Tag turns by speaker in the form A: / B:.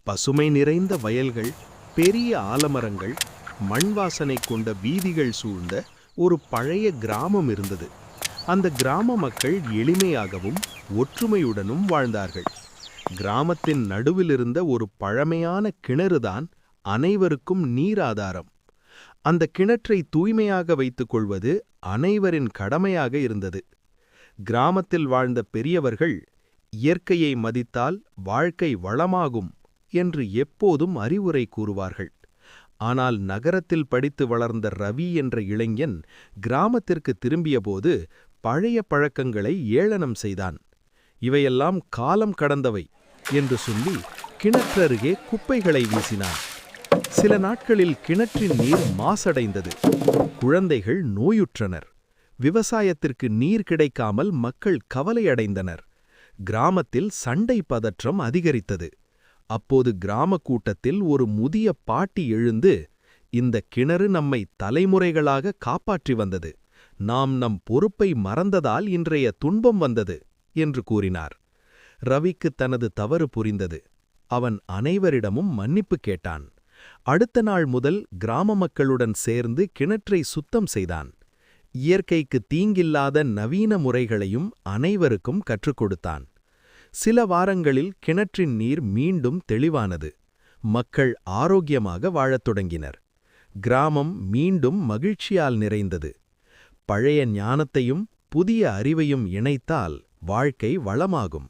A: பசுமை நிறைந்த வயல்கள், பெரிய ஆலமரங்கள், மண் வாசனை கொண்ட வீதிகள் சூழ்ந்த ஒரு பழைய கிராமம் இருந்தது. அந்த கிராம மக்கள் எளிமையாகவும் ஒற்றுமையுடனும் வாழ்ந்தார்கள். கிராமத்தின் நடுவில் இருந்த ஒரு பழமையான கிணறுதான் அனைவருக்கும் நீராதாரம். அந்த கிணற்றை தூய்மையாக வைத்துக் கொள்வது அனைவரின் கடமையாக இருந்தது. கிராமத்தில் வாழ்ந்த பெரியவர்கள், இயற்கையை மதித்தால் வாழ்க்கை வளமாகும் என்று எப்போதும் அறிவுரை கூறுவார்கள். ஆனால் நகரத்தில் படித்து வளர்ந்த ரவி என்ற இளைஞன் கிராமத்திற்கு திரும்பியபோது பழைய பழக்கங்களை ஏளனம் செய்தான். இவையெல்லாம் காலம் கடந்தவை என்று சொல்லி கிணற்றருகே குப்பைகளை வீசினான். சில நாட்களில் கிணற்றின் நீர் மாசடைந்தது. குழந்தைகள் நோயுற்றனர். விவசாயத்திற்கு நீர் கிடைக்காமல் மக்கள் கவலையடைந்தனர். கிராமத்தில் சண்டை பதற்றம் அதிகரித்தது. அப்போது கிராம கூட்டத்தில் ஒரு முதிய பாட்டி எழுந்து, இந்த கிணறு நம்மை தலைமுறைகளாக காப்பாற்றி வந்தது. நாம் நம் பொறுப்பை மறந்ததால் இன்றைய துன்பம் வந்தது என்று கூறினார். ரவிக்கு தனது தவறு புரிந்தது. அவன் அனைவரிடமும் மன்னிப்பு கேட்டான். அடுத்த நாள் முதல் கிராம மக்களுடன் சேர்ந்து கிணற்றை சுத்தம் செய்தான். இயற்கைக்கு தீங்கில்லாத நவீன முறைகளையும் அனைவருக்கும் கற்றுக் கொடுத்தான். சில வாரங்களில் கிணற்றின் நீர் மீண்டும் தெளிவானது. மக்கள் ஆரோக்கியமாக வாழத் தொடங்கினர். கிராமம் மீண்டும் மகிழ்ச்சியால் நிறைந்தது. பழைய ஞானத்தையும் புதிய அறிவையும் இணைத்தால் வாழ்க்கை வளமாகும்.